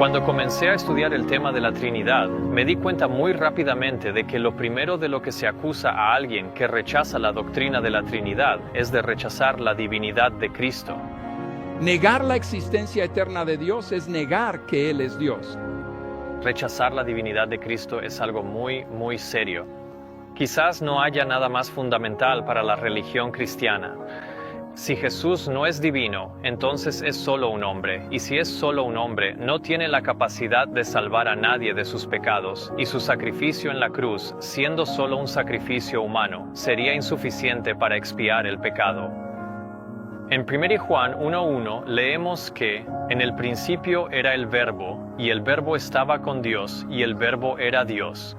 Cuando comencé a estudiar el tema de la Trinidad, me di cuenta muy rápidamente de que lo primero de lo que se acusa a alguien que rechaza la doctrina de la Trinidad es de rechazar la divinidad de Cristo. Negar la existencia eterna de Dios es negar que Él es Dios. Rechazar la divinidad de Cristo es algo muy serio. Quizás no haya nada más fundamental para la religión cristiana. Si Jesús no es divino, entonces es solo un hombre, y si es solo un hombre, no tiene la capacidad de salvar a nadie de sus pecados, y su sacrificio en la cruz, siendo solo un sacrificio humano, sería insuficiente para expiar el pecado. En 1 Juan 1:1 leemos que en el principio era el Verbo, y el Verbo estaba con Dios, y el Verbo era Dios.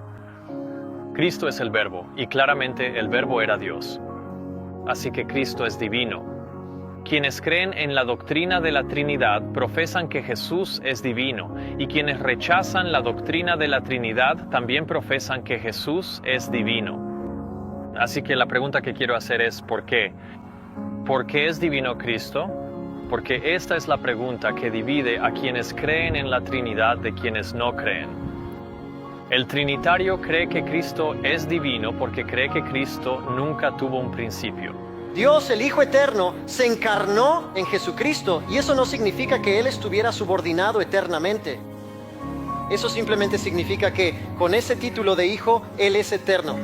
Cristo es el Verbo, y claramente el Verbo era Dios. Así que Cristo es divino. Quienes creen en la doctrina de la Trinidad profesan que Jesús es divino, y quienes rechazan la doctrina de la Trinidad también profesan que Jesús es divino. Así que la pregunta que quiero hacer es ¿por qué? ¿Por qué es divino Cristo? Porque esta es la pregunta que divide a quienes creen en la Trinidad de quienes no creen. El trinitario cree que Cristo es divino porque cree que Cristo nunca tuvo un principio. Dios, el Hijo Eterno, se encarnó en Jesucristo, y eso no significa que Él estuviera subordinado eternamente. Eso simplemente significa que con ese título de Hijo, Él es eterno.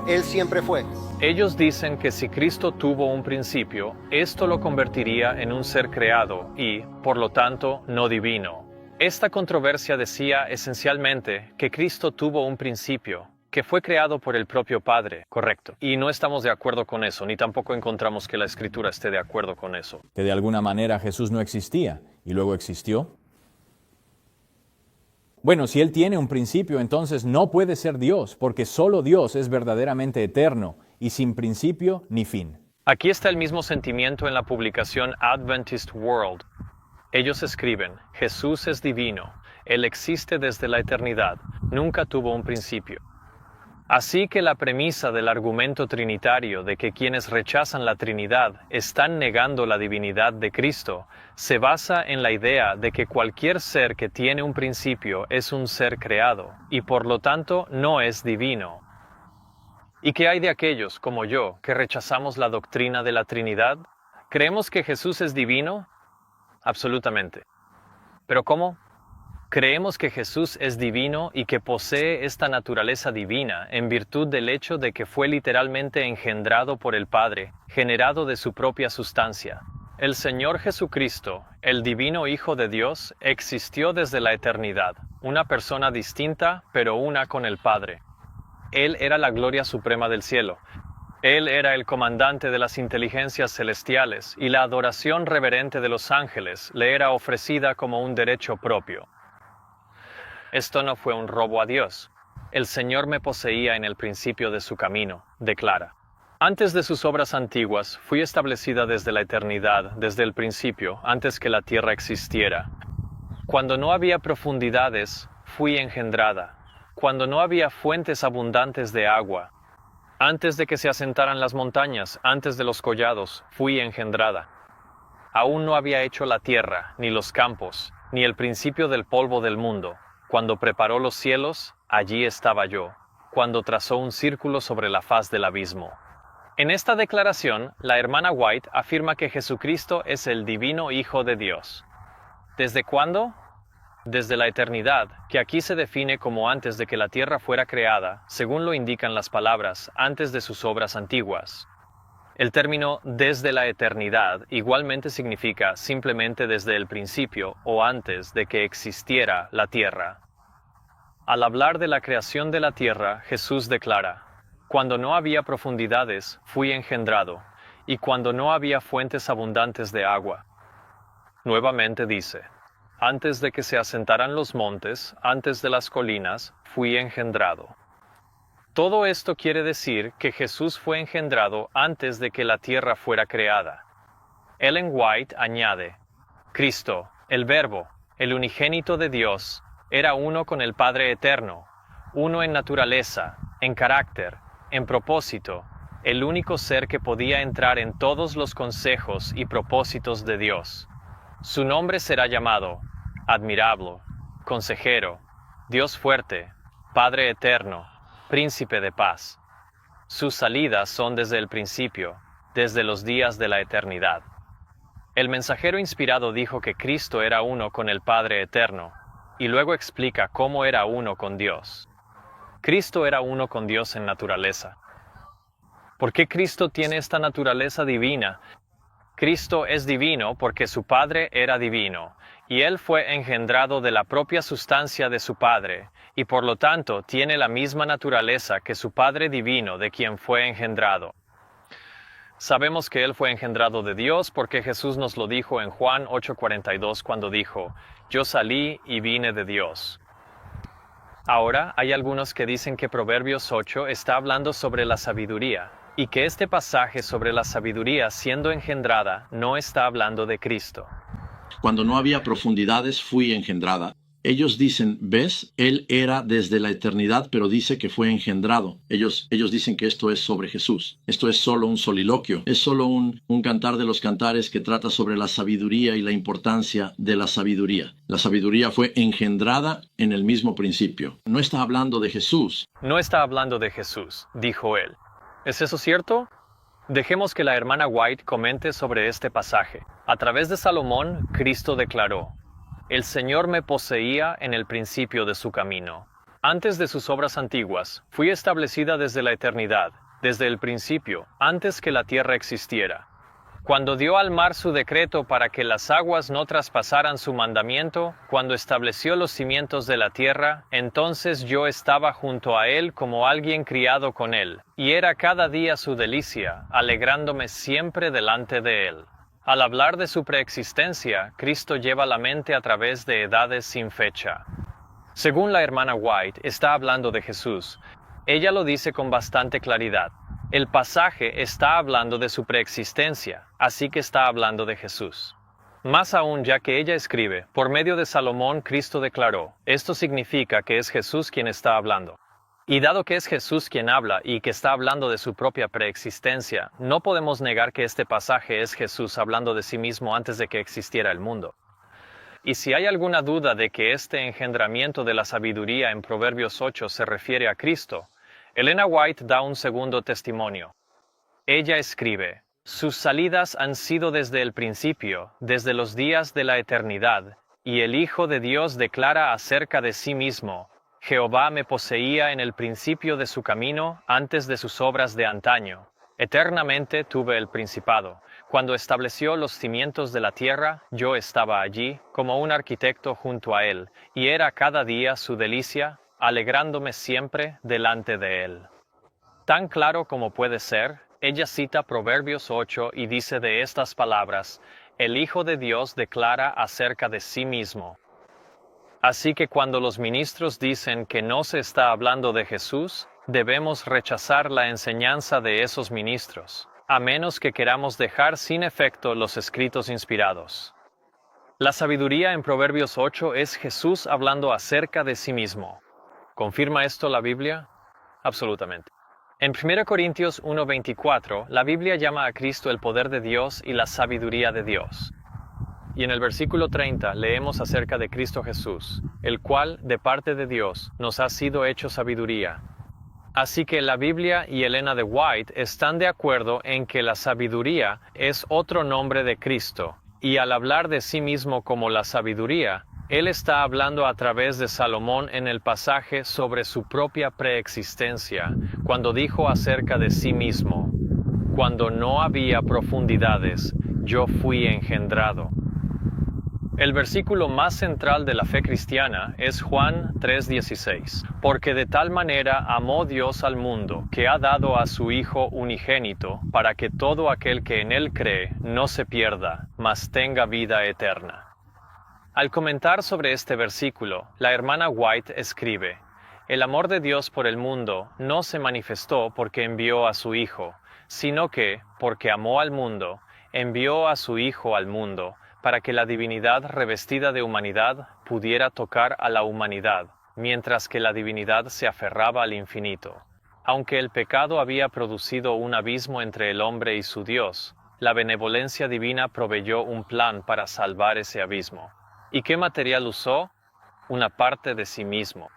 Él siempre fue. Ellos dicen que si Cristo tuvo un principio, esto lo convertiría en un ser creado y, por lo tanto, no divino. Esta controversia decía esencialmente que Cristo tuvo un principio, que fue creado por el propio Padre, correcto. Y no estamos de acuerdo con eso, ni tampoco encontramos que la Escritura esté de acuerdo con eso. Que de alguna manera Jesús no existía y luego existió. Bueno, si Él tiene un principio, entonces no puede ser Dios, porque solo Dios es verdaderamente eterno y sin principio ni fin. Aquí está el mismo sentimiento en la publicación Adventist World. Ellos escriben, Jesús es divino, Él existe desde la eternidad, nunca tuvo un principio. Así que la premisa del argumento trinitario de que quienes rechazan la Trinidad están negando la divinidad de Cristo se basa en la idea de que cualquier ser que tiene un principio es un ser creado y por lo tanto no es divino. ¿Y qué hay de aquellos, como yo, que rechazamos la doctrina de la Trinidad? ¿Creemos que Jesús es divino? Absolutamente. ¿Pero cómo? Creemos que Jesús es divino y que posee esta naturaleza divina en virtud del hecho de que fue literalmente engendrado por el Padre, generado de su propia sustancia. El Señor Jesucristo, el divino Hijo de Dios, existió desde la eternidad, una persona distinta, pero una con el Padre. Él era la gloria suprema del cielo. Él era el comandante de las inteligencias celestiales y la adoración reverente de los ángeles le era ofrecida como un derecho propio. Esto no fue un robo a Dios. El Señor me poseía en el principio de su camino, declara. Antes de sus obras antiguas, fui establecida desde la eternidad, desde el principio, antes que la tierra existiera. Cuando no había profundidades, fui engendrada. Cuando no había fuentes abundantes de agua, antes de que se asentaran las montañas, antes de los collados, fui engendrada. Aún no había hecho la tierra, ni los campos, ni el principio del polvo del mundo. Cuando preparó los cielos, allí estaba yo. Cuando trazó un círculo sobre la faz del abismo. En esta declaración, la hermana White afirma que Jesucristo es el divino Hijo de Dios. ¿Desde cuándo? Desde la eternidad, que aquí se define como antes de que la tierra fuera creada, según lo indican las palabras, antes de sus obras antiguas. El término desde la eternidad igualmente significa simplemente desde el principio o antes de que existiera la tierra. Al hablar de la creación de la tierra, Jesús declara, cuando no había profundidades, fui engendrado, y cuando no había fuentes abundantes de agua. Nuevamente dice, antes de que se asentaran los montes, antes de las colinas, fui engendrado. Todo esto quiere decir que Jesús fue engendrado antes de que la tierra fuera creada. Ellen White añade, Cristo, el Verbo, el unigénito de Dios, era uno con el Padre eterno, uno en naturaleza, en carácter, en propósito, el único ser que podía entrar en todos los consejos y propósitos de Dios. Su nombre será llamado Admirable, Consejero, Dios fuerte, Padre eterno, Príncipe de paz. Sus salidas son desde el principio, desde los días de la eternidad. El mensajero inspirado dijo que Cristo era uno con el Padre eterno, y luego explica cómo era uno con Dios. Cristo era uno con Dios en naturaleza. ¿Por qué Cristo tiene esta naturaleza divina? Cristo es divino porque su Padre era divino, y Él fue engendrado de la propia sustancia de su Padre, y por lo tanto tiene la misma naturaleza que su Padre divino de quien fue engendrado. Sabemos que Él fue engendrado de Dios porque Jesús nos lo dijo en Juan 8:42 cuando dijo, «Yo salí y vine de Dios». Ahora, hay algunos que dicen que Proverbios 8 está hablando sobre la sabiduría, y que este pasaje sobre la sabiduría siendo engendrada no está hablando de Cristo. Cuando no había profundidades, fui engendrada. Ellos dicen, ¿ves? Él era desde la eternidad, pero dice que fue engendrado. Ellos dicen que esto es sobre Jesús. Esto es solo un soliloquio. Es solo un cantar de los cantares que trata sobre la sabiduría y la importancia de la sabiduría. La sabiduría fue engendrada en el mismo principio. No está hablando de Jesús. No está hablando de Jesús, dijo él. ¿Es eso cierto? Dejemos que la hermana White comente sobre este pasaje. A través de Salomón, Cristo declaró, «El Señor me poseía en el principio de su camino. Antes de sus obras antiguas, fui establecida desde la eternidad, desde el principio, antes que la tierra existiera. Cuando dio al mar su decreto para que las aguas no traspasaran su mandamiento, cuando estableció los cimientos de la tierra, entonces yo estaba junto a él como alguien criado con él, y era cada día su delicia, alegrándome siempre delante de él». Al hablar de su preexistencia, Cristo lleva la mente a través de edades sin fecha. Según la hermana White, está hablando de Jesús. Ella lo dice con bastante claridad. El pasaje está hablando de su preexistencia, así que está hablando de Jesús. Más aún, ya que ella escribe, por medio de Salomón, Cristo declaró, esto significa que es Jesús quien está hablando. Y dado que es Jesús quien habla y que está hablando de su propia preexistencia, no podemos negar que este pasaje es Jesús hablando de sí mismo antes de que existiera el mundo. Y si hay alguna duda de que este engendramiento de la sabiduría en Proverbios 8 se refiere a Cristo, Elena White da un segundo testimonio. Ella escribe, «Sus salidas han sido desde el principio, desde los días de la eternidad, y el Hijo de Dios declara acerca de sí mismo, Jehová me poseía en el principio de su camino, antes de sus obras de antaño. Eternamente tuve el principado. Cuando estableció los cimientos de la tierra, yo estaba allí, como un arquitecto junto a él, y era cada día su delicia, alegrándome siempre delante de él». Tan claro como puede ser, ella cita Proverbios 8 y dice de estas palabras, «El Hijo de Dios declara acerca de sí mismo». Así que cuando los ministros dicen que no se está hablando de Jesús, debemos rechazar la enseñanza de esos ministros, a menos que queramos dejar sin efecto los escritos inspirados. La sabiduría en Proverbios 8 es Jesús hablando acerca de sí mismo. ¿Confirma esto la Biblia? Absolutamente. En 1 Corintios 1:24, la Biblia llama a Cristo el poder de Dios y la sabiduría de Dios. Y en el versículo 30 leemos acerca de Cristo Jesús, el cual, de parte de Dios, nos ha sido hecho sabiduría. Así que la Biblia y Elena de White están de acuerdo en que la sabiduría es otro nombre de Cristo, y al hablar de sí mismo como la sabiduría, él está hablando a través de Salomón en el pasaje sobre su propia preexistencia, cuando dijo acerca de sí mismo, «Cuando no había profundidades, yo fui engendrado». El versículo más central de la fe cristiana es Juan 3:16, porque de tal manera amó Dios al mundo, que ha dado a su Hijo unigénito, para que todo aquel que en él cree no se pierda, mas tenga vida eterna. Al comentar sobre este versículo, la hermana White escribe, «El amor de Dios por el mundo no se manifestó porque envió a su Hijo, sino que, porque amó al mundo, envió a su Hijo al mundo, para que la divinidad revestida de humanidad pudiera tocar a la humanidad, mientras que la divinidad se aferraba al infinito. Aunque el pecado había producido un abismo entre el hombre y su Dios, la benevolencia divina proveyó un plan para salvar ese abismo. ¿Y qué material usó? una parte de sí mismo.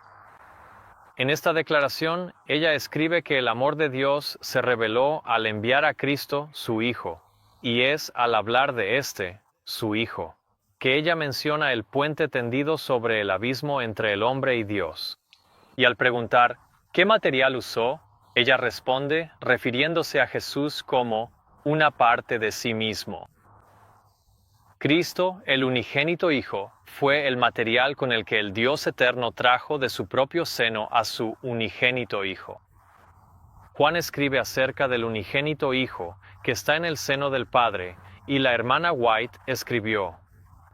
En esta declaración, ella escribe que el amor de Dios se reveló al enviar a Cristo, su Hijo, y es al hablar de este, su Hijo, que ella menciona el puente tendido sobre el abismo entre el hombre y Dios. Y al preguntar, ¿qué material usó?, ella responde, refiriéndose a Jesús como una parte de sí mismo. Cristo, el unigénito Hijo, fue el material con el que el Dios eterno trajo de su propio seno a su unigénito Hijo. Juan escribe acerca del unigénito Hijo que está en el seno del Padre, y la hermana White escribió,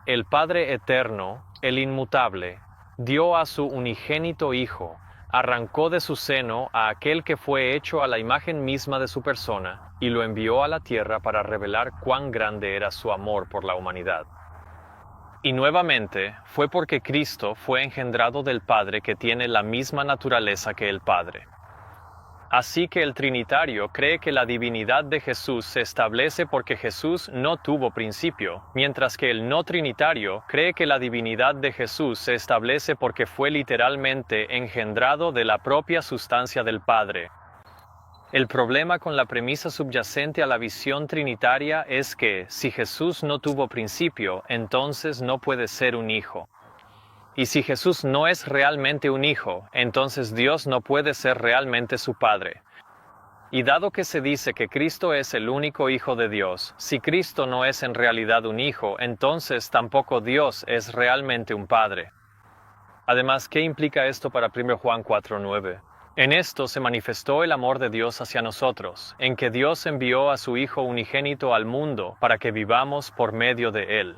el Padre eterno, el inmutable, dio a su unigénito Hijo, arrancó de su seno a aquel que fue hecho a la imagen misma de su persona, y lo envió a la tierra para revelar cuán grande era su amor por la humanidad. Y nuevamente, fue porque Cristo fue engendrado del Padre que tiene la misma naturaleza que el Padre. Así que el Trinitario cree que la divinidad de Jesús se establece porque Jesús no tuvo principio, mientras que el no Trinitario cree que la divinidad de Jesús se establece porque fue literalmente engendrado de la propia sustancia del Padre. El problema con la premisa subyacente a la visión trinitaria es que, si Jesús no tuvo principio, entonces no puede ser un hijo. Y si Jesús no es realmente un hijo, entonces Dios no puede ser realmente su Padre. Y dado que se dice que Cristo es el único Hijo de Dios, si Cristo no es en realidad un hijo, entonces tampoco Dios es realmente un Padre. Además, ¿qué implica esto para 1 Juan 4:9? En esto se manifestó el amor de Dios hacia nosotros, en que Dios envió a su Hijo unigénito al mundo para que vivamos por medio de Él.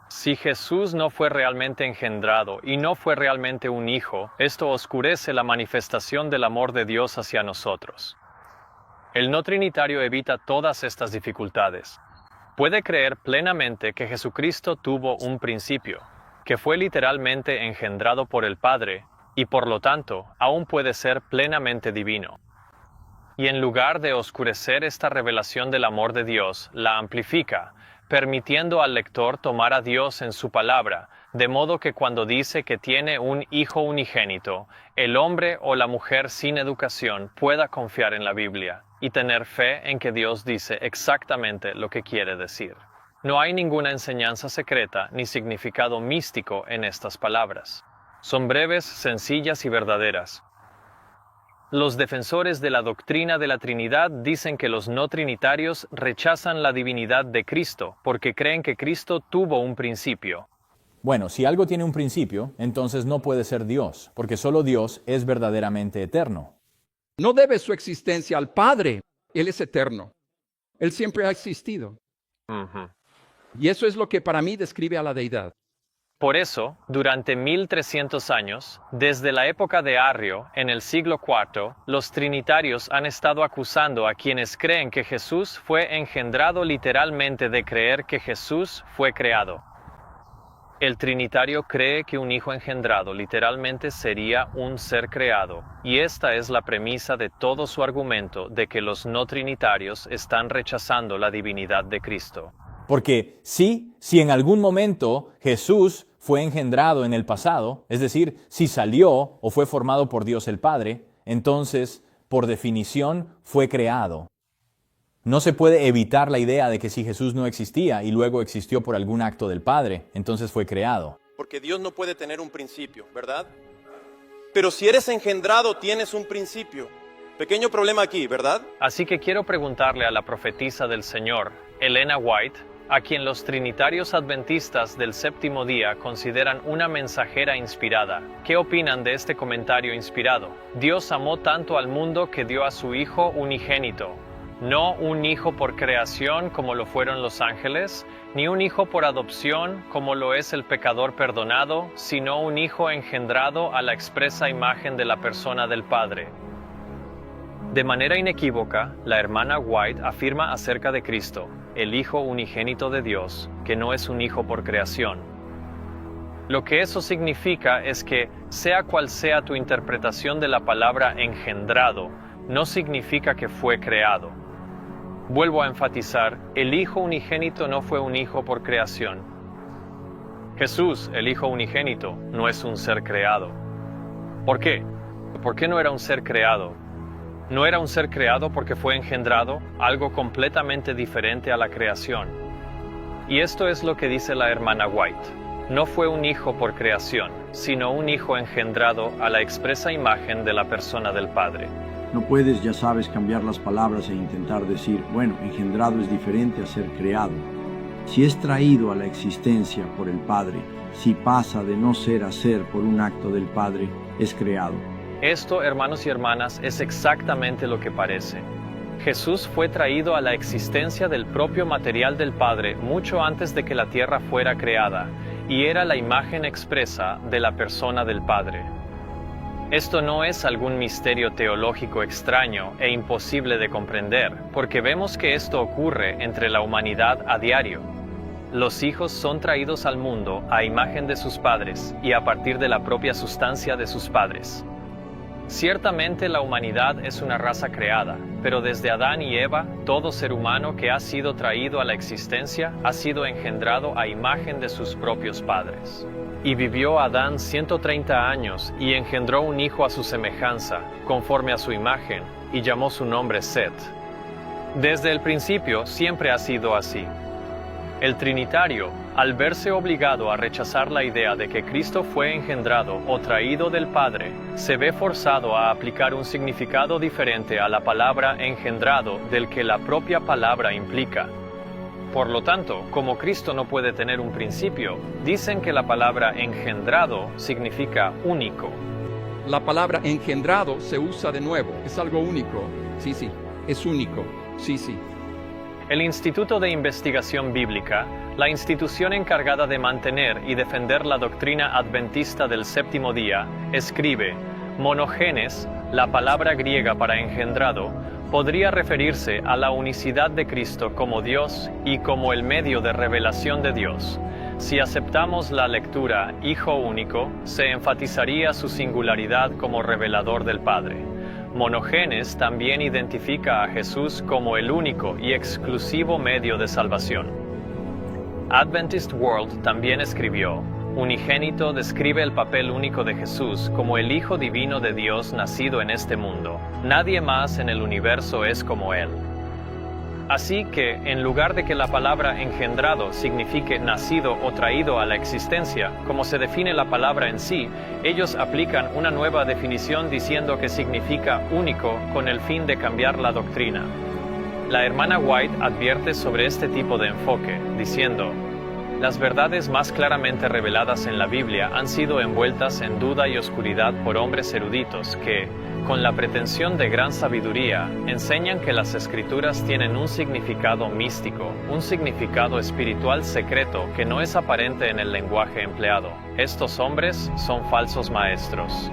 Si Jesús no fue realmente engendrado y no fue realmente un hijo, esto oscurece la manifestación del amor de Dios hacia nosotros. El no trinitario evita todas estas dificultades. Puede creer plenamente que Jesucristo tuvo un principio, que fue literalmente engendrado por el Padre, y por lo tanto, aún puede ser plenamente divino. Y en lugar de oscurecer esta revelación del amor de Dios, la amplifica, permitiendo al lector tomar a Dios en su palabra, de modo que cuando dice que tiene un hijo unigénito, el hombre o la mujer sin educación pueda confiar en la Biblia y tener fe en que Dios dice exactamente lo que quiere decir. No hay ninguna enseñanza secreta ni significado místico en estas palabras. Son breves, sencillas y verdaderas. Los defensores de la doctrina de la Trinidad dicen que los no trinitarios rechazan la divinidad de Cristo porque creen que Cristo tuvo un principio. Bueno, si algo tiene un principio, entonces no puede ser Dios, porque solo Dios es verdaderamente eterno. No debe su existencia al Padre. Él es eterno. Él siempre ha existido. Y eso es lo que para mí describe a la deidad. Por eso, durante 1300 años, desde la época de Arrio, en el siglo IV, los trinitarios han estado acusando a quienes creen que Jesús fue engendrado literalmente de creer que Jesús fue creado. El trinitario cree que un hijo engendrado literalmente sería un ser creado, y esta es la premisa de todo su argumento de que los no trinitarios están rechazando la divinidad de Cristo. Porque si en algún momento Jesús fue engendrado en el pasado, es decir, si salió o fue formado por Dios el Padre, entonces, por definición, fue creado. No se puede evitar la idea de que si Jesús no existía y luego existió por algún acto del Padre, entonces fue creado. Porque Dios no puede tener un principio, ¿verdad? Pero si eres engendrado, tienes un principio. Pequeño problema aquí, ¿verdad? Así que quiero preguntarle a la profetisa del Señor, Elena White, a quien los trinitarios adventistas del séptimo día consideran una mensajera inspirada. ¿Qué opinan de este comentario inspirado? Dios amó tanto al mundo que dio a su Hijo unigénito. No un hijo por creación como lo fueron los ángeles, ni un hijo por adopción como lo es el pecador perdonado, sino un hijo engendrado a la expresa imagen de la persona del Padre. De manera inequívoca, la hermana White afirma acerca de Cristo, el Hijo unigénito de Dios, que no es un hijo por creación. Lo que eso significa es que, sea cual sea tu interpretación de la palabra engendrado, no significa que fue creado. Vuelvo a enfatizar, el Hijo unigénito no fue un hijo por creación. Jesús, el Hijo unigénito, no es un ser creado. ¿Por qué? ¿Por qué no era un ser creado? No era un ser creado porque fue engendrado, algo completamente diferente a la creación. Y esto es lo que dice la hermana White. No fue un hijo por creación, sino un hijo engendrado a la expresa imagen de la persona del Padre. No puedes, ya sabes, cambiar las palabras e intentar decir, bueno, engendrado es diferente a ser creado. Si es traído a la existencia por el Padre, si pasa de no ser a ser por un acto del Padre, es creado. Esto, hermanos y hermanas, es exactamente lo que parece. Jesús fue traído a la existencia del propio material del Padre mucho antes de que la tierra fuera creada, y era la imagen expresa de la persona del Padre. Esto no es algún misterio teológico extraño e imposible de comprender, porque vemos que esto ocurre entre la humanidad a diario. Los hijos son traídos al mundo a imagen de sus padres y a partir de la propia sustancia de sus padres. Ciertamente la humanidad es una raza creada, pero desde Adán y Eva, todo ser humano que ha sido traído a la existencia ha sido engendrado a imagen de sus propios padres. Y vivió Adán 130 años y engendró un hijo a su semejanza, conforme a su imagen, y llamó su nombre Set. Desde el principio siempre ha sido así. El Trinitario, al verse obligado a rechazar la idea de que Cristo fue engendrado o traído del Padre, se ve forzado a aplicar un significado diferente a la palabra engendrado del que la propia palabra implica. Por lo tanto, como Cristo no puede tener un principio, dicen que la palabra engendrado significa único. La palabra engendrado se usa de nuevo, es algo único. Sí, es único. Sí. El Instituto de Investigación Bíblica, la institución encargada de mantener y defender la doctrina adventista del séptimo día, escribe: monogenes, la palabra griega para engendrado, podría referirse a la unicidad de Cristo como Dios y como el medio de revelación de Dios. Si aceptamos la lectura Hijo único, se enfatizaría su singularidad como revelador del Padre. Monogenes también identifica a Jesús como el único y exclusivo medio de salvación. Adventist World también escribió: unigénito describe el papel único de Jesús como el Hijo divino de Dios nacido en este mundo. Nadie más en el universo es como Él. Así que, en lugar de que la palabra engendrado signifique nacido o traído a la existencia, como se define la palabra en sí, ellos aplican una nueva definición diciendo que significa único con el fin de cambiar la doctrina. La hermana White advierte sobre este tipo de enfoque, diciendo: las verdades más claramente reveladas en la Biblia han sido envueltas en duda y oscuridad por hombres eruditos que, con la pretensión de gran sabiduría, enseñan que las Escrituras tienen un significado místico, un significado espiritual secreto que no es aparente en el lenguaje empleado. Estos hombres son falsos maestros.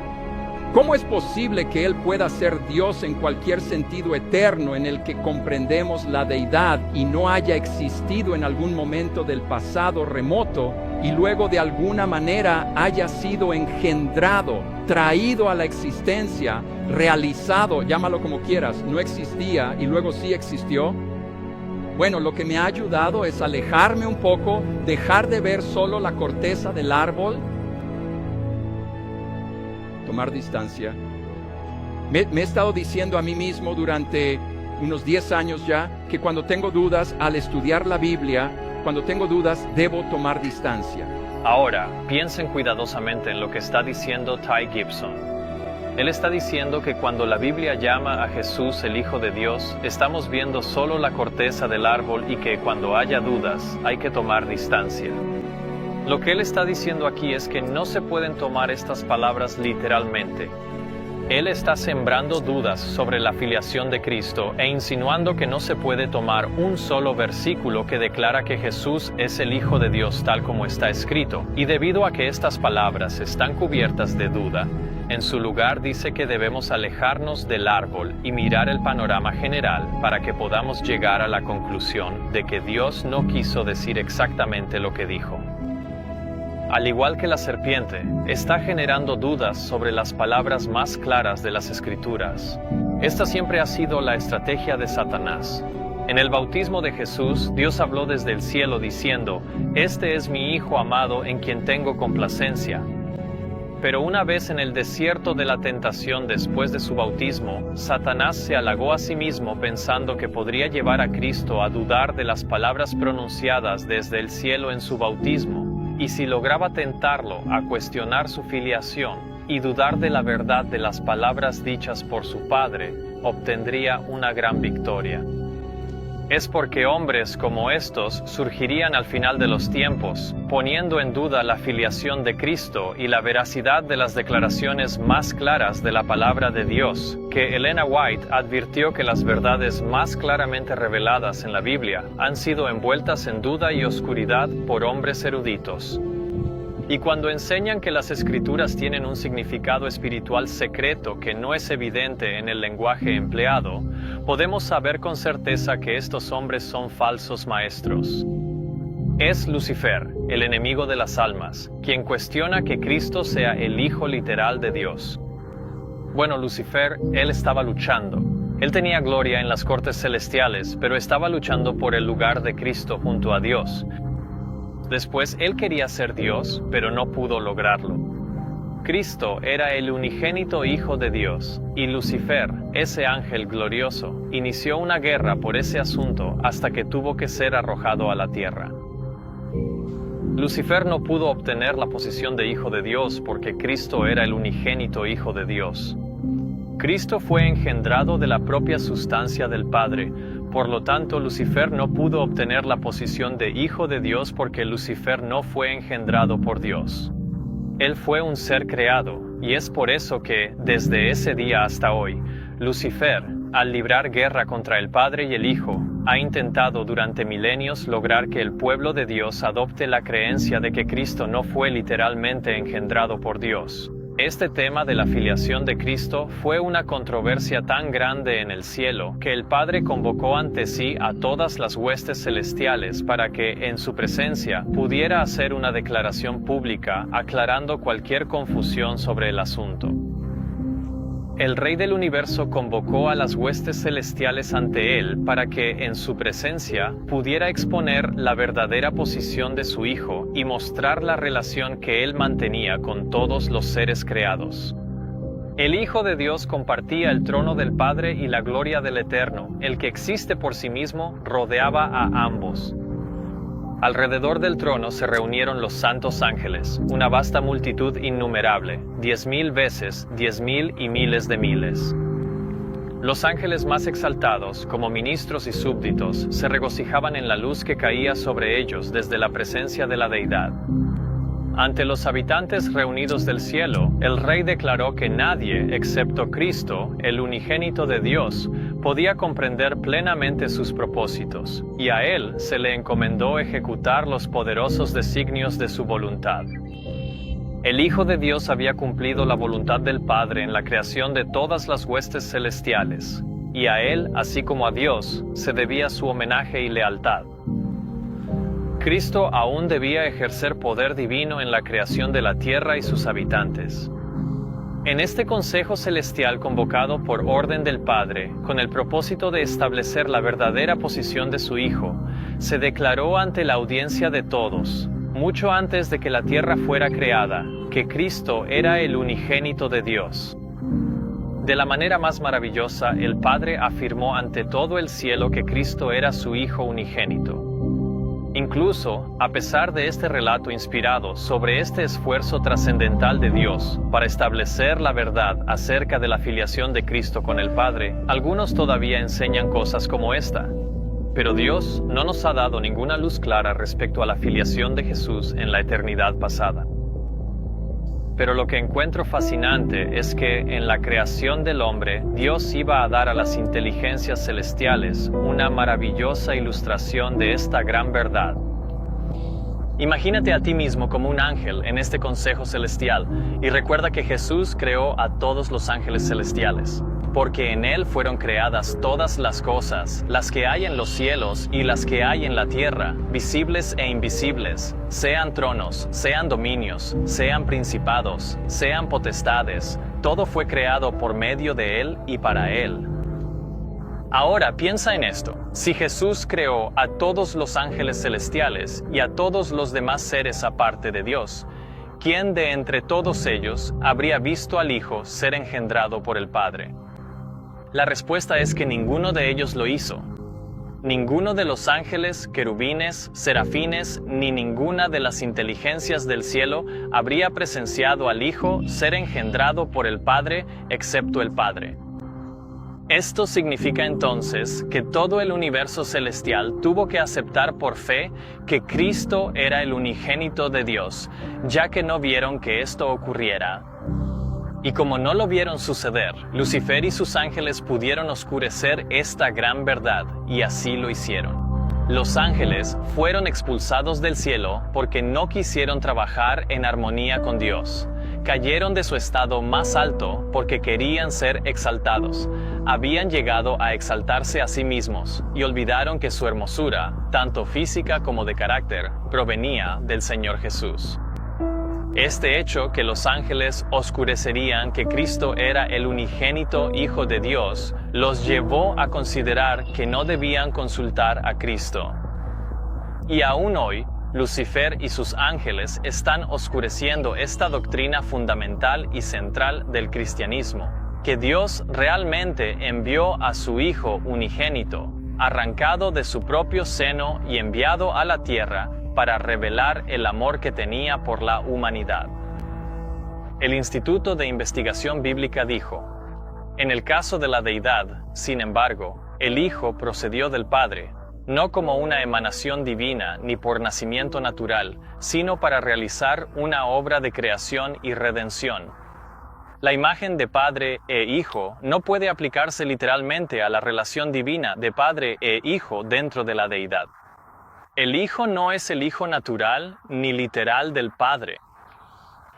¿Cómo es posible que Él pueda ser Dios en cualquier sentido eterno en el que comprendemos la deidad y no haya existido en algún momento del pasado remoto y luego de alguna manera haya sido engendrado, traído a la existencia, realizado, llámalo como quieras, no existía y luego sí existió? Bueno, lo que me ha ayudado es alejarme un poco, dejar de ver solo la corteza del árbol, tomar distancia. Me he estado diciendo a mí mismo durante unos 10 años ya que cuando tengo dudas al estudiar la Biblia, cuando tengo dudas debo tomar distancia. Ahora, piensen cuidadosamente en lo que está diciendo Ty Gibson. Él está diciendo que cuando la Biblia llama a Jesús el Hijo de Dios, estamos viendo solo la corteza del árbol y que cuando haya dudas hay que tomar distancia. Lo que él está diciendo aquí es que no se pueden tomar estas palabras literalmente. Él está sembrando dudas sobre la filiación de Cristo e insinuando que no se puede tomar un solo versículo que declara que Jesús es el Hijo de Dios tal como está escrito. Y debido a que estas palabras están cubiertas de duda, en su lugar dice que debemos alejarnos del árbol y mirar el panorama general para que podamos llegar a la conclusión de que Dios no quiso decir exactamente lo que dijo. Al igual que la serpiente, está generando dudas sobre las palabras más claras de las Escrituras. Esta siempre ha sido la estrategia de Satanás. En el bautismo de Jesús, Dios habló desde el cielo diciendo, «Este es mi Hijo amado en quien tengo complacencia». Pero una vez en el desierto de la tentación después de su bautismo, Satanás se halagó a sí mismo pensando que podría llevar a Cristo a dudar de las palabras pronunciadas desde el cielo en su bautismo, y si lograba tentarlo a cuestionar su filiación y dudar de la verdad de las palabras dichas por su Padre, obtendría una gran victoria. Es porque hombres como estos surgirían al final de los tiempos, poniendo en duda la filiación de Cristo y la veracidad de las declaraciones más claras de la palabra de Dios, que Elena White advirtió que las verdades más claramente reveladas en la Biblia han sido envueltas en duda y oscuridad por hombres eruditos. Y cuando enseñan que las Escrituras tienen un significado espiritual secreto que no es evidente en el lenguaje empleado, podemos saber con certeza que estos hombres son falsos maestros. Es Lucifer, el enemigo de las almas, quien cuestiona que Cristo sea el Hijo literal de Dios. Bueno, Lucifer, él estaba luchando. Él tenía gloria en las cortes celestiales, pero estaba luchando por el lugar de Cristo junto a Dios. Después él quería ser Dios, pero no pudo lograrlo. Cristo era el unigénito Hijo de Dios, y Lucifer, ese ángel glorioso, inició una guerra por ese asunto hasta que tuvo que ser arrojado a la tierra. Lucifer no pudo obtener la posición de Hijo de Dios porque Cristo era el unigénito Hijo de Dios. Cristo fue engendrado de la propia sustancia del Padre. Por lo tanto, Lucifer no pudo obtener la posición de Hijo de Dios porque Lucifer no fue engendrado por Dios. Él fue un ser creado, y es por eso que, desde ese día hasta hoy, Lucifer, al librar guerra contra el Padre y el Hijo, ha intentado durante milenios lograr que el pueblo de Dios adopte la creencia de que Cristo no fue literalmente engendrado por Dios. Este tema de la filiación de Cristo fue una controversia tan grande en el cielo que el Padre convocó ante sí a todas las huestes celestiales para que, en su presencia, pudiera hacer una declaración pública aclarando cualquier confusión sobre el asunto. El Rey del Universo convocó a las huestes celestiales ante él para que, en su presencia, pudiera exponer la verdadera posición de su Hijo y mostrar la relación que él mantenía con todos los seres creados. El Hijo de Dios compartía el trono del Padre y la gloria del Eterno, el que existe por sí mismo, rodeaba a ambos. Alrededor del trono se reunieron los santos ángeles, una vasta multitud innumerable, 10,000 veces, 10,000 y miles de miles. Los ángeles más exaltados, como ministros y súbditos, se regocijaban en la luz que caía sobre ellos desde la presencia de la Deidad. Ante los habitantes reunidos del cielo, el Rey declaró que nadie, excepto Cristo, el unigénito de Dios, podía comprender plenamente sus propósitos, y a él se le encomendó ejecutar los poderosos designios de su voluntad. El Hijo de Dios había cumplido la voluntad del Padre en la creación de todas las huestes celestiales, y a él, así como a Dios, se debía su homenaje y lealtad. Cristo aún debía ejercer poder divino en la creación de la tierra y sus habitantes. En este Consejo Celestial convocado por orden del Padre, con el propósito de establecer la verdadera posición de su Hijo, se declaró ante la audiencia de todos, mucho antes de que la tierra fuera creada, que Cristo era el unigénito de Dios. De la manera más maravillosa, el Padre afirmó ante todo el cielo que Cristo era su Hijo unigénito. Incluso, a pesar de este relato inspirado sobre este esfuerzo trascendental de Dios para establecer la verdad acerca de la filiación de Cristo con el Padre, algunos todavía enseñan cosas como esta. Pero Dios no nos ha dado ninguna luz clara respecto a la filiación de Jesús en la eternidad pasada. Pero lo que encuentro fascinante es que en la creación del hombre, Dios iba a dar a las inteligencias celestiales una maravillosa ilustración de esta gran verdad. Imagínate a ti mismo como un ángel en este consejo celestial y recuerda que Jesús creó a todos los ángeles celestiales, porque en Él fueron creadas todas las cosas, las que hay en los cielos y las que hay en la tierra, visibles e invisibles, sean tronos, sean dominios, sean principados, sean potestades, todo fue creado por medio de Él y para Él. Ahora piensa en esto. Si Jesús creó a todos los ángeles celestiales y a todos los demás seres aparte de Dios, ¿quién de entre todos ellos habría visto al Hijo ser engendrado por el Padre? La respuesta es que ninguno de ellos lo hizo. Ninguno de los ángeles, querubines, serafines, ni ninguna de las inteligencias del cielo habría presenciado al Hijo ser engendrado por el Padre, excepto el Padre. Esto significa entonces que todo el universo celestial tuvo que aceptar por fe que Cristo era el unigénito de Dios, ya que no vieron que esto ocurriera. Y como no lo vieron suceder, Lucifer y sus ángeles pudieron oscurecer esta gran verdad, y así lo hicieron. Los ángeles fueron expulsados del cielo porque no quisieron trabajar en armonía con Dios. Cayeron de su estado más alto porque querían ser exaltados. Habían llegado a exaltarse a sí mismos y olvidaron que su hermosura, tanto física como de carácter, provenía del Señor Jesús. Este hecho que los ángeles oscurecerían que Cristo era el unigénito Hijo de Dios, los llevó a considerar que no debían consultar a Cristo. Y aún hoy, Lucifer y sus ángeles están oscureciendo esta doctrina fundamental y central del cristianismo, que Dios realmente envió a su Hijo unigénito, arrancado de su propio seno y enviado a la tierra para revelar el amor que tenía por la humanidad. El Instituto de Investigación Bíblica dijo: en el caso de la deidad, sin embargo, el Hijo procedió del Padre, no como una emanación divina ni por nacimiento natural, sino para realizar una obra de creación y redención. La imagen de Padre e Hijo no puede aplicarse literalmente a la relación divina de Padre e Hijo dentro de la deidad. El Hijo no es el Hijo natural ni literal del Padre.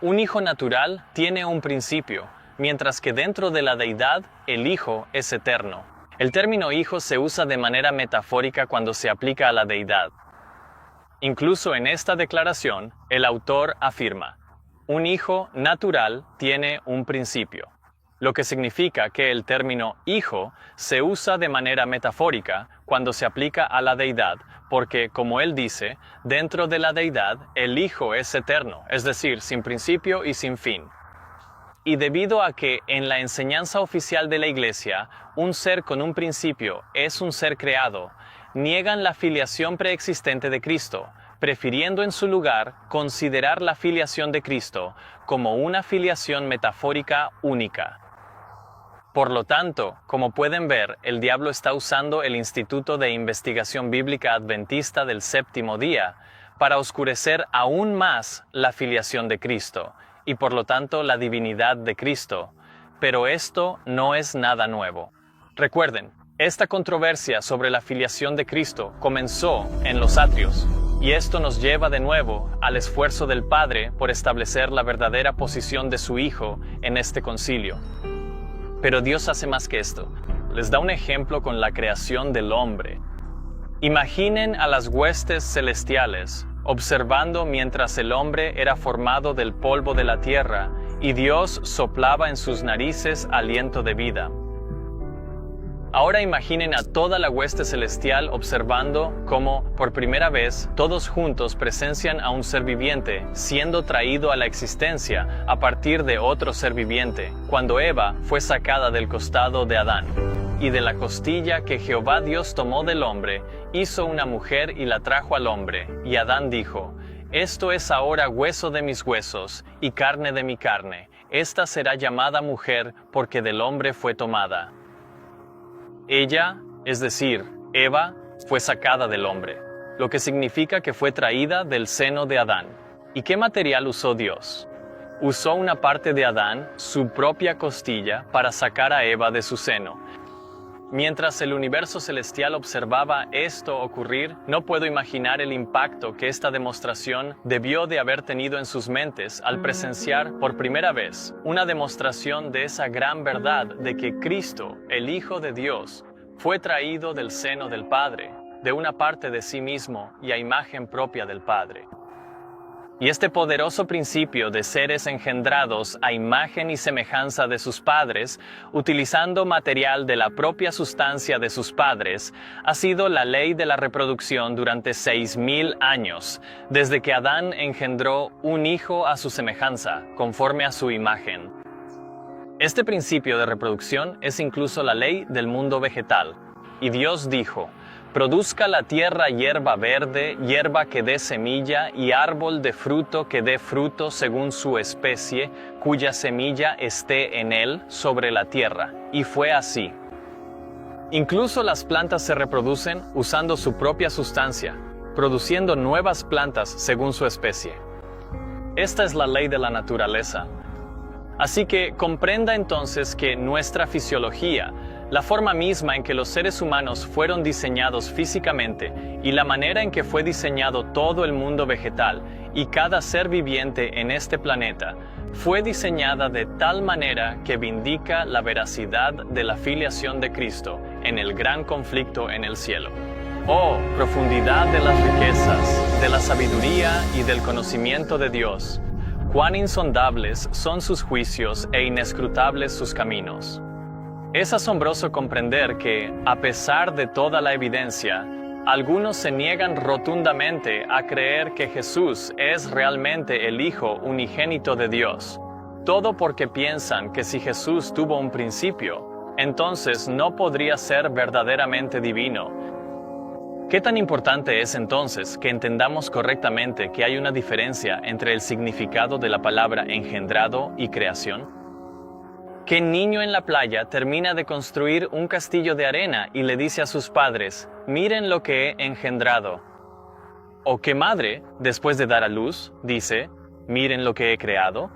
Un Hijo natural tiene un principio, mientras que dentro de la deidad el Hijo es eterno. El término Hijo se usa de manera metafórica cuando se aplica a la deidad. Incluso en esta declaración, el autor afirma: un hijo natural tiene un principio, lo que significa que el término hijo se usa de manera metafórica cuando se aplica a la deidad, porque, como él dice, dentro de la deidad el Hijo es eterno, es decir, sin principio y sin fin. Y debido a que en la enseñanza oficial de la Iglesia, un ser con un principio es un ser creado, niegan la filiación preexistente de Cristo, prefiriendo en su lugar considerar la filiación de Cristo como una filiación metafórica única. Por lo tanto, como pueden ver, el diablo está usando el Instituto de Investigación Bíblica Adventista del Séptimo Día para oscurecer aún más la filiación de Cristo, y por lo tanto la divinidad de Cristo. Pero esto no es nada nuevo. Recuerden, esta controversia sobre la filiación de Cristo comenzó en los atrios, y esto nos lleva de nuevo al esfuerzo del Padre por establecer la verdadera posición de su Hijo en este concilio. Pero Dios hace más que esto. Les da un ejemplo con la creación del hombre. Imaginen a las huestes celestiales observando mientras el hombre era formado del polvo de la tierra y Dios soplaba en sus narices aliento de vida. Ahora imaginen a toda la hueste celestial observando cómo, por primera vez, todos juntos presencian a un ser viviente siendo traído a la existencia a partir de otro ser viviente, cuando Eva fue sacada del costado de Adán. Y de la costilla que Jehová Dios tomó del hombre, hizo una mujer y la trajo al hombre. Y Adán dijo: esto es ahora hueso de mis huesos y carne de mi carne. Esta será llamada mujer porque del hombre fue tomada. Ella, es decir, Eva, fue sacada del hombre, lo que significa que fue traída del seno de Adán. ¿Y qué material usó Dios? Usó una parte de Adán, su propia costilla, para sacar a Eva de su seno. Mientras el universo celestial observaba esto ocurrir, no puedo imaginar el impacto que esta demostración debió de haber tenido en sus mentes al presenciar por primera vez una demostración de esa gran verdad de que Cristo, el Hijo de Dios, fue traído del seno del Padre, de una parte de sí mismo y a imagen propia del Padre. Y este poderoso principio de seres engendrados a imagen y semejanza de sus padres, utilizando material de la propia sustancia de sus padres, ha sido la ley de la reproducción durante 6,000 años, desde que Adán engendró un hijo a su semejanza, conforme a su imagen. Este principio de reproducción es incluso la ley del mundo vegetal. Y Dios dijo: produzca la tierra hierba verde, hierba que dé semilla, y árbol de fruto que dé fruto según su especie, cuya semilla esté en él sobre la tierra. Y fue así. Incluso las plantas se reproducen usando su propia sustancia, produciendo nuevas plantas según su especie. Esta es la ley de la naturaleza. Así que comprenda entonces que nuestra fisiología, la forma misma en que los seres humanos fueron diseñados físicamente y la manera en que fue diseñado todo el mundo vegetal y cada ser viviente en este planeta, fue diseñada de tal manera que vindica la veracidad de la filiación de Cristo en el gran conflicto en el cielo. Oh, profundidad de las riquezas, de la sabiduría y del conocimiento de Dios. Cuán insondables son sus juicios e inescrutables sus caminos. Es asombroso comprender que, a pesar de toda la evidencia, algunos se niegan rotundamente a creer que Jesús es realmente el Hijo unigénito de Dios. Todo porque piensan que si Jesús tuvo un principio, entonces no podría ser verdaderamente divino. ¿Qué tan importante es entonces que entendamos correctamente que hay una diferencia entre el significado de la palabra engendrado y creación? ¿Qué niño en la playa termina de construir un castillo de arena y le dice a sus padres: miren lo que he engendrado? ¿O qué madre, después de dar a luz, dice: miren lo que he creado?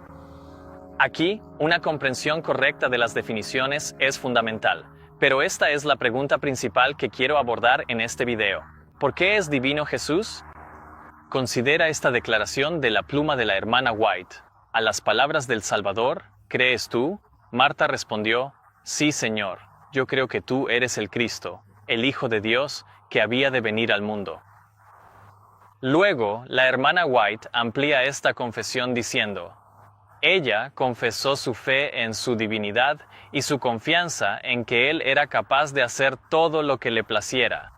Aquí, una comprensión correcta de las definiciones es fundamental, pero esta es la pregunta principal que quiero abordar en este video. ¿Por qué es divino Jesús? Considera esta declaración de la pluma de la hermana White. A las palabras del Salvador, ¿crees tú? Marta respondió: sí, Señor, yo creo que tú eres el Cristo, el Hijo de Dios, que había de venir al mundo. Luego, la hermana White amplía esta confesión diciendo: ella confesó su fe en su divinidad y su confianza en que Él era capaz de hacer todo lo que le placiera.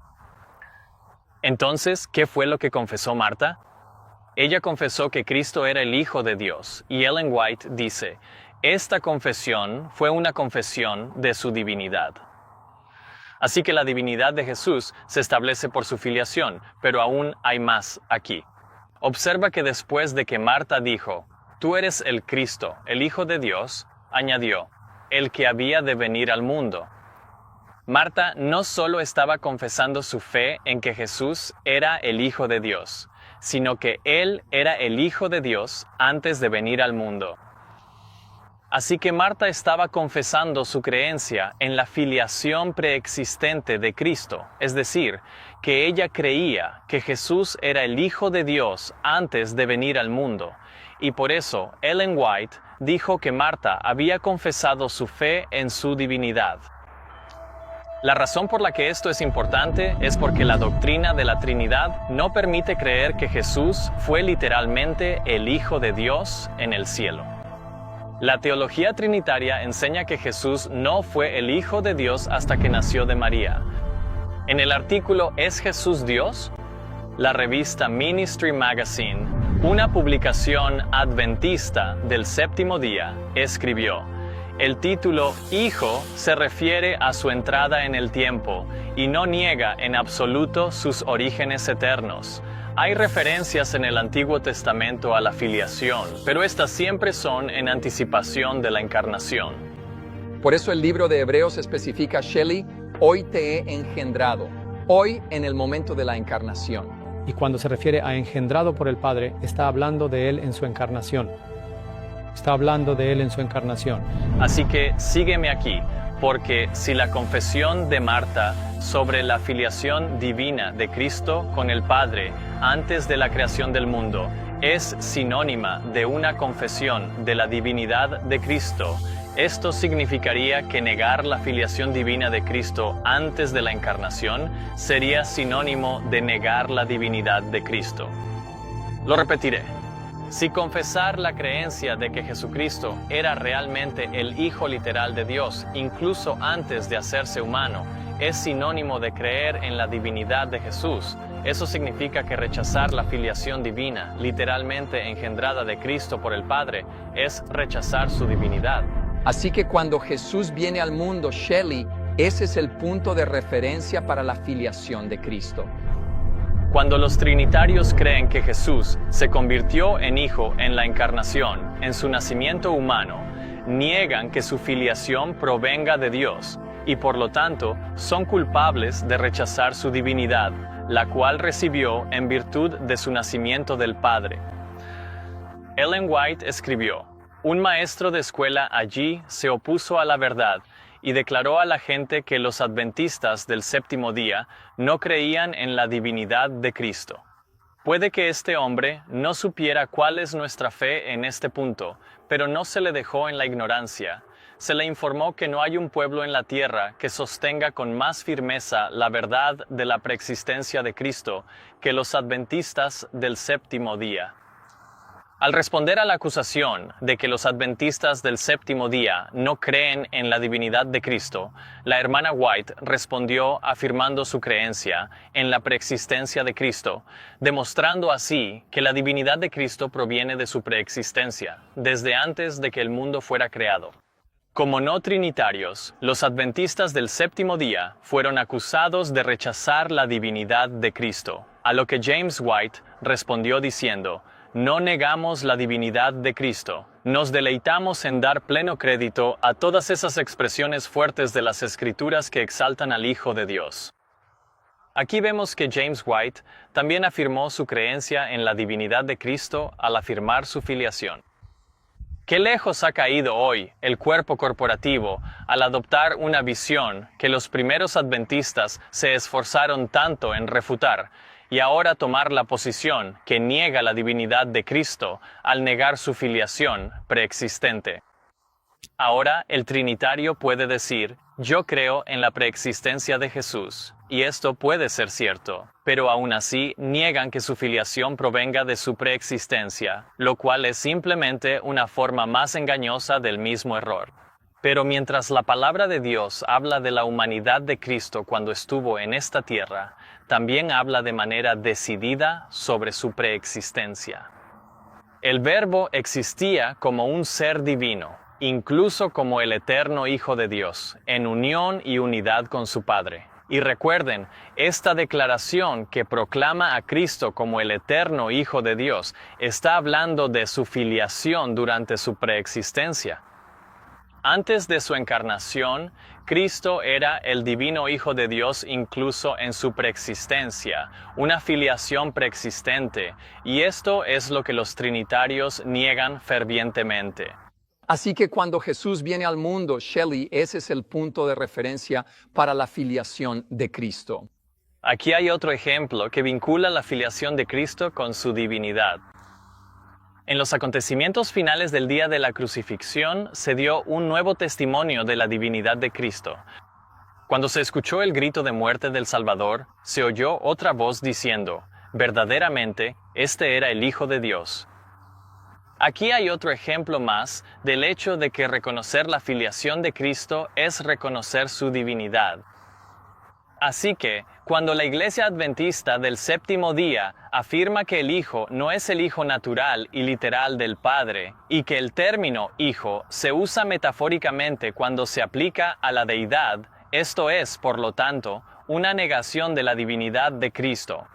Entonces, ¿qué fue lo que confesó Marta? Ella confesó que Cristo era el Hijo de Dios, y Ellen White dice: esta confesión fue una confesión de su divinidad. Así que la divinidad de Jesús se establece por su filiación, pero aún hay más aquí. Observa que después de que Marta dijo: tú eres el Cristo, el Hijo de Dios, añadió: el que había de venir al mundo. Marta no solo estaba confesando su fe en que Jesús era el Hijo de Dios, sino que Él era el Hijo de Dios antes de venir al mundo. Así que Marta estaba confesando su creencia en la filiación preexistente de Cristo, es decir, que ella creía que Jesús era el Hijo de Dios antes de venir al mundo, y por eso Ellen White dijo que Marta había confesado su fe en su divinidad. La razón por la que esto es importante es porque la doctrina de la Trinidad no permite creer que Jesús fue literalmente el Hijo de Dios en el cielo. La teología trinitaria enseña que Jesús no fue el Hijo de Dios hasta que nació de María. En el artículo ¿Es Jesús Dios?, la revista Ministry Magazine, una publicación adventista del séptimo día, escribió: el título Hijo se refiere a su entrada en el tiempo y no niega en absoluto sus orígenes eternos. Hay referencias en el Antiguo Testamento a la filiación, pero estas siempre son en anticipación de la encarnación. Por eso el libro de Hebreos especifica: Shelley, hoy te he engendrado, hoy en el momento de la encarnación. Y cuando se refiere a engendrado por el Padre, está hablando de Él en su encarnación. Está hablando de Él en su encarnación. Así que sígueme aquí, porque si la confesión de Marta sobre la filiación divina de Cristo con el Padre antes de la creación del mundo es sinónima de una confesión de la divinidad de Cristo, esto significaría que negar la filiación divina de Cristo antes de la encarnación sería sinónimo de negar la divinidad de Cristo. Lo repetiré. Si confesar la creencia de que Jesucristo era realmente el Hijo literal de Dios, incluso antes de hacerse humano, es sinónimo de creer en la divinidad de Jesús, eso significa que rechazar la filiación divina, literalmente engendrada de Cristo por el Padre, es rechazar su divinidad. Así que cuando Jesús viene al mundo, Shelley, ese es el punto de referencia para la filiación de Cristo. Cuando los trinitarios creen que Jesús se convirtió en Hijo en la encarnación, en su nacimiento humano, niegan que su filiación provenga de Dios y por lo tanto son culpables de rechazar su divinidad, la cual recibió en virtud de su nacimiento del Padre. Ellen White escribió: un maestro de escuela allí se opuso a la verdad y declaró a la gente que los adventistas del séptimo día no creían en la divinidad de Cristo. Puede que este hombre no supiera cuál es nuestra fe en este punto, pero no se le dejó en la ignorancia. Se le informó que no hay un pueblo en la tierra que sostenga con más firmeza la verdad de la preexistencia de Cristo que los adventistas del séptimo día. Al responder a la acusación de que los adventistas del séptimo día no creen en la divinidad de Cristo, la hermana White respondió afirmando su creencia en la preexistencia de Cristo, demostrando así que la divinidad de Cristo proviene de su preexistencia, desde antes de que el mundo fuera creado. Como no trinitarios, los adventistas del séptimo día fueron acusados de rechazar la divinidad de Cristo, a lo que James White respondió diciendo: no negamos la divinidad de Cristo. Nos deleitamos en dar pleno crédito a todas esas expresiones fuertes de las Escrituras que exaltan al Hijo de Dios. Aquí vemos que James White también afirmó su creencia en la divinidad de Cristo al afirmar su filiación. ¿Qué lejos ha caído hoy el cuerpo corporativo al adoptar una visión que los primeros adventistas se esforzaron tanto en refutar, y ahora tomar la posición que niega la divinidad de Cristo al negar su filiación preexistente? Ahora el trinitario puede decir: yo creo en la preexistencia de Jesús, y esto puede ser cierto, pero aún así niegan que su filiación provenga de su preexistencia, lo cual es simplemente una forma más engañosa del mismo error. Pero mientras la palabra de Dios habla de la humanidad de Cristo cuando estuvo en esta tierra, también habla de manera decidida sobre su preexistencia. El Verbo existía como un ser divino, incluso como el eterno Hijo de Dios, en unión y unidad con su Padre. Y recuerden, esta declaración que proclama a Cristo como el eterno Hijo de Dios está hablando de su filiación durante su preexistencia. Antes de su encarnación, Cristo era el divino Hijo de Dios incluso en su preexistencia, una filiación preexistente, y esto es lo que los trinitarios niegan fervientemente. Así que cuando Jesús viene al mundo, Shelley, ese es el punto de referencia para la filiación de Cristo. Aquí hay otro ejemplo que vincula la filiación de Cristo con su divinidad. En los acontecimientos finales del día de la crucifixión se dio un nuevo testimonio de la divinidad de Cristo. Cuando se escuchó el grito de muerte del Salvador, se oyó otra voz diciendo: verdaderamente, este era el Hijo de Dios. Aquí hay otro ejemplo más del hecho de que reconocer la filiación de Cristo es reconocer su divinidad. Así que, cuando la Iglesia Adventista del séptimo día afirma que el Hijo no es el Hijo natural y literal del Padre, y que el término Hijo se usa metafóricamente cuando se aplica a la deidad, esto es, por lo tanto, una negación de la divinidad de Cristo.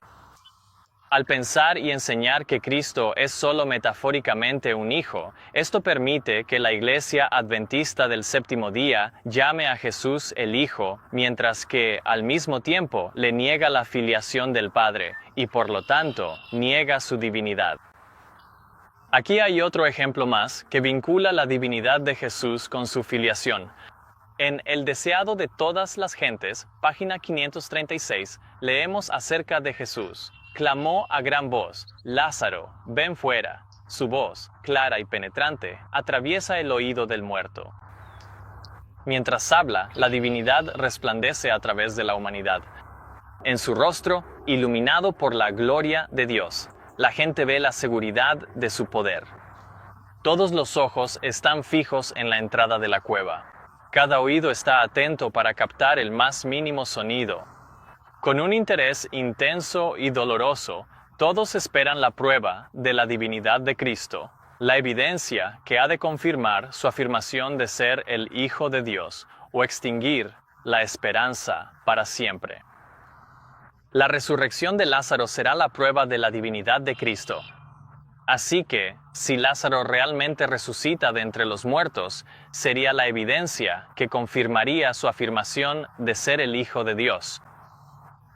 Al pensar y enseñar que Cristo es solo metafóricamente un hijo, esto permite que la Iglesia Adventista del séptimo día llame a Jesús el Hijo, mientras que, al mismo tiempo, le niega la filiación del Padre, y por lo tanto, niega su divinidad. Aquí hay otro ejemplo más que vincula la divinidad de Jesús con su filiación. En El deseado de todas las gentes, página 536, leemos acerca de Jesús. Clamó a gran voz: Lázaro, ven fuera. Su voz, clara y penetrante, atraviesa el oído del muerto. Mientras habla, la divinidad resplandece a través de la humanidad. En su rostro, iluminado por la gloria de Dios. la gente ve la seguridad de su poder. Todos los ojos están fijos en la entrada de la cueva. Cada oído está atento para captar el más mínimo sonido. Con un interés intenso y doloroso, todos esperan la prueba de la divinidad de Cristo, la evidencia que ha de confirmar su afirmación de ser el Hijo de Dios o extinguir la esperanza para siempre. La resurrección de Lázaro será la prueba de la divinidad de Cristo. Así que, si Lázaro realmente resucita de entre los muertos, sería la evidencia que confirmaría su afirmación de ser el Hijo de Dios.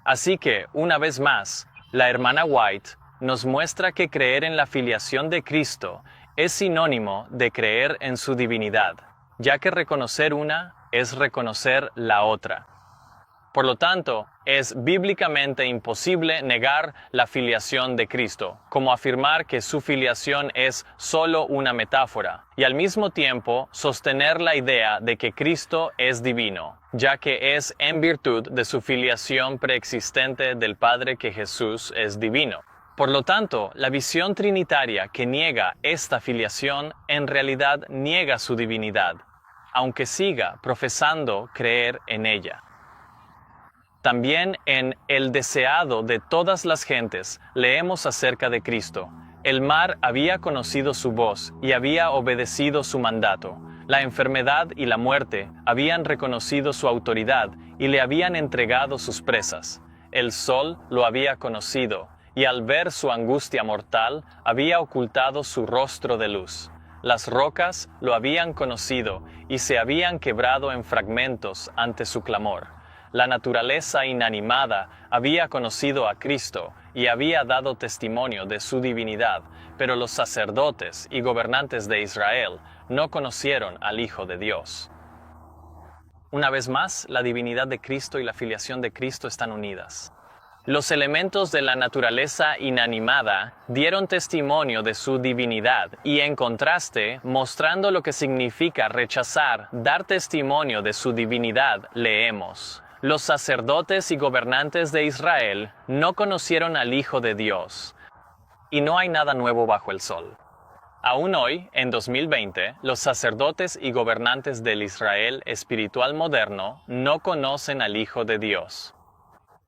Así que, una vez más, la hermana White nos muestra que creer en la filiación de Cristo es sinónimo de creer en su divinidad, ya que reconocer una es reconocer la otra. Por lo tanto, es bíblicamente imposible negar la filiación de Cristo, como afirmar que su filiación es solo una metáfora, y al mismo tiempo sostener la idea de que Cristo es divino, ya que es en virtud de su filiación preexistente del Padre que Jesús es divino. Por lo tanto, la visión trinitaria que niega esta filiación en realidad niega su divinidad, aunque siga profesando creer en ella. También en El deseado de todas las gentes leemos acerca de Cristo. El mar había conocido su voz y había obedecido su mandato. La enfermedad y la muerte habían reconocido su autoridad y le habían entregado sus presas. El sol lo había conocido y al ver su angustia mortal había ocultado su rostro de luz. Las rocas lo habían conocido y se habían quebrado en fragmentos ante su clamor. La naturaleza inanimada había conocido a Cristo y había dado testimonio de su divinidad, pero los sacerdotes y gobernantes de Israel no conocieron al Hijo de Dios. Una vez más, la divinidad de Cristo y la filiación de Cristo están unidas. Los elementos de la naturaleza inanimada dieron testimonio de su divinidad y, en contraste, mostrando lo que significa rechazar, dar testimonio de su divinidad, leemos: los sacerdotes y gobernantes de Israel no conocieron al Hijo de Dios. Y no hay nada nuevo bajo el sol. Aún hoy, en 2020, los sacerdotes y gobernantes del Israel espiritual moderno no conocen al Hijo de Dios.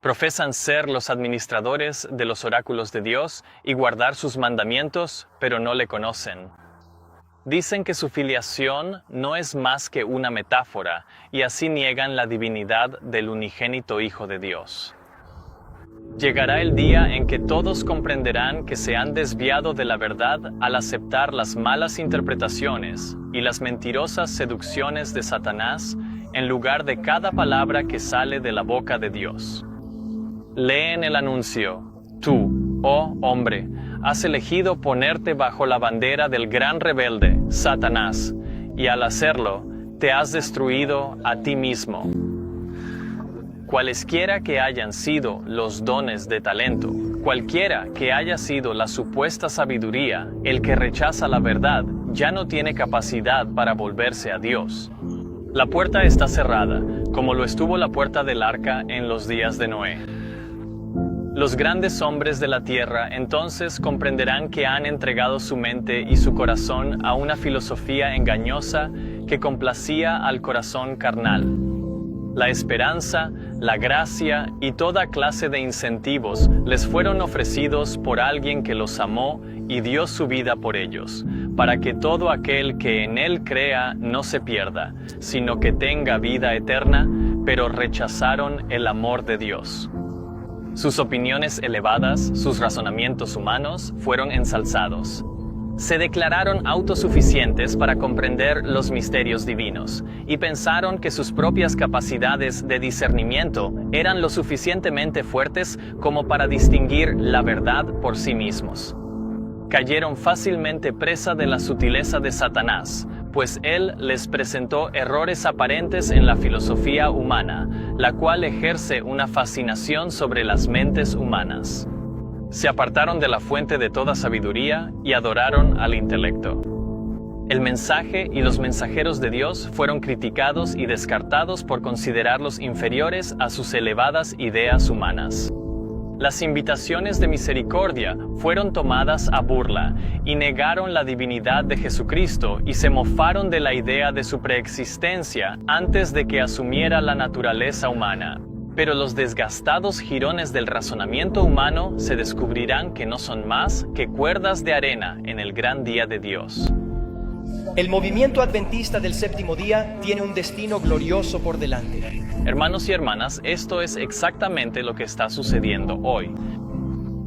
Profesan ser los administradores de los oráculos de Dios y guardar sus mandamientos, pero no le conocen. Dicen que su filiación no es más que una metáfora, y así niegan la divinidad del unigénito Hijo de Dios. Llegará el día en que todos comprenderán que se han desviado de la verdad al aceptar las malas interpretaciones y las mentirosas seducciones de Satanás en lugar de cada palabra que sale de la boca de Dios. Leen el anuncio: tú, oh hombre, has elegido ponerte bajo la bandera del gran rebelde, Satanás, y al hacerlo, te has destruido a ti mismo. Cualesquiera que hayan sido los dones de talento, cualquiera que haya sido la supuesta sabiduría, el que rechaza la verdad ya no tiene capacidad para volverse a Dios. La puerta está cerrada, como lo estuvo la puerta del arca en los días de Noé. Los grandes hombres de la tierra entonces comprenderán que han entregado su mente y su corazón a una filosofía engañosa que complacía al corazón carnal. La esperanza, la gracia y toda clase de incentivos les fueron ofrecidos por alguien que los amó y dio su vida por ellos, para que todo aquel que en él crea no se pierda, sino que tenga vida eterna, pero rechazaron el amor de Dios. Sus opiniones elevadas, sus razonamientos humanos, fueron ensalzados. Se declararon autosuficientes para comprender los misterios divinos, y pensaron que sus propias capacidades de discernimiento eran lo suficientemente fuertes como para distinguir la verdad por sí mismos. Cayeron fácilmente presa de la sutileza de Satanás, pues él les presentó errores aparentes en la filosofía humana, la cual ejerce una fascinación sobre las mentes humanas. Se apartaron de la fuente de toda sabiduría y adoraron al intelecto. El mensaje y los mensajeros de Dios fueron criticados y descartados por considerarlos inferiores a sus elevadas ideas humanas. Las invitaciones de misericordia fueron tomadas a burla y negaron la divinidad de Jesucristo y se mofaron de la idea de su preexistencia antes de que asumiera la naturaleza humana. Pero los desgastados jirones del razonamiento humano se descubrirán que no son más que cuerdas de arena en el gran día de Dios. El movimiento adventista del séptimo día tiene un destino glorioso por delante. Hermanos y hermanas, esto es exactamente lo que está sucediendo hoy.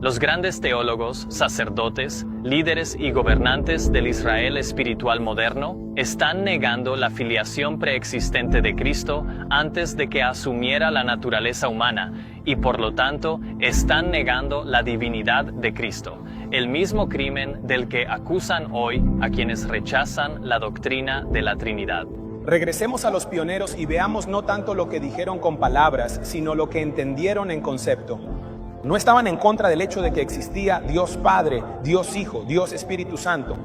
Los grandes teólogos, sacerdotes, líderes y gobernantes del Israel espiritual moderno están negando la filiación preexistente de Cristo antes de que asumiera la naturaleza humana y por lo tanto están negando la divinidad de Cristo, el mismo crimen del que acusan hoy a quienes rechazan la doctrina de la Trinidad. Regresemos a los pioneros y veamos no tanto lo que dijeron con palabras, sino lo que entendieron en concepto. No estaban en contra del hecho de que existía Dios Padre, Dios Hijo, Dios Espíritu Santo.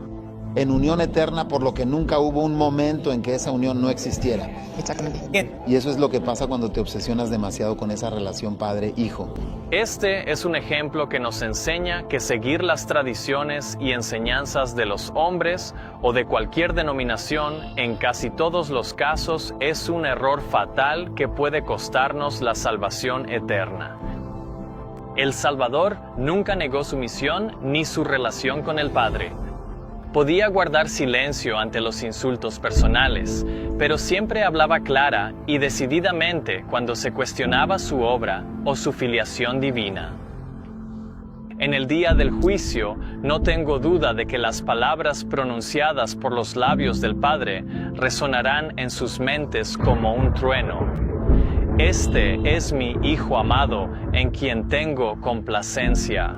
En unión eterna, por lo que nunca hubo un momento en que esa unión no existiera. Exactamente. Y eso es lo que pasa cuando te obsesionas demasiado con esa relación padre-hijo. Este es un ejemplo que nos enseña que seguir las tradiciones y enseñanzas de los hombres o de cualquier denominación en casi todos los casos es un error fatal que puede costarnos la salvación eterna. El Salvador nunca negó su misión ni su relación con el Padre. Podía guardar silencio ante los insultos personales, pero siempre hablaba clara y decididamente cuando se cuestionaba su obra o su filiación divina. En el día del juicio, no tengo duda de que las palabras pronunciadas por los labios del Padre resonarán en sus mentes como un trueno. Este es mi Hijo amado, en quien tengo complacencia.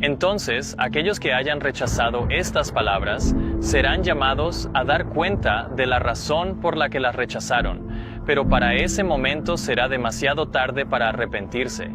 Entonces, aquellos que hayan rechazado estas palabras serán llamados a dar cuenta de la razón por la que las rechazaron, pero para ese momento será demasiado tarde para arrepentirse,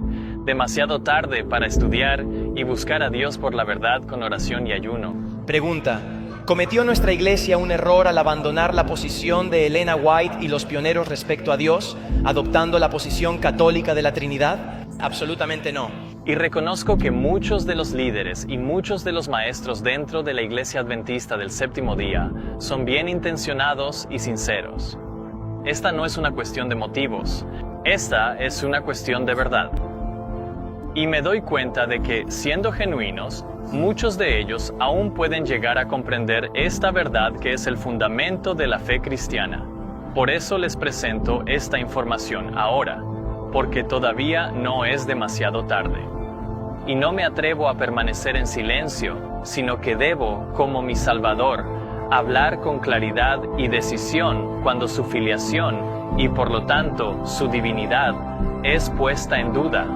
demasiado tarde para estudiar y buscar a Dios por la verdad con oración y ayuno. Pregunta: ¿cometió nuestra iglesia un error al abandonar la posición de Elena White y los pioneros respecto a Dios, adoptando la posición católica de la Trinidad? Absolutamente no. Y reconozco que muchos de los líderes y muchos de los maestros dentro de la Iglesia Adventista del Séptimo Día son bien intencionados y sinceros. Esta no es una cuestión de motivos, esta es una cuestión de verdad. Y me doy cuenta de que, siendo genuinos, muchos de ellos aún pueden llegar a comprender esta verdad que es el fundamento de la fe cristiana. Por eso les presento esta información ahora, porque todavía no es demasiado tarde. Y no me atrevo a permanecer en silencio, sino que debo, como mi Salvador, hablar con claridad y decisión cuando su filiación, y por lo tanto su divinidad, es puesta en duda.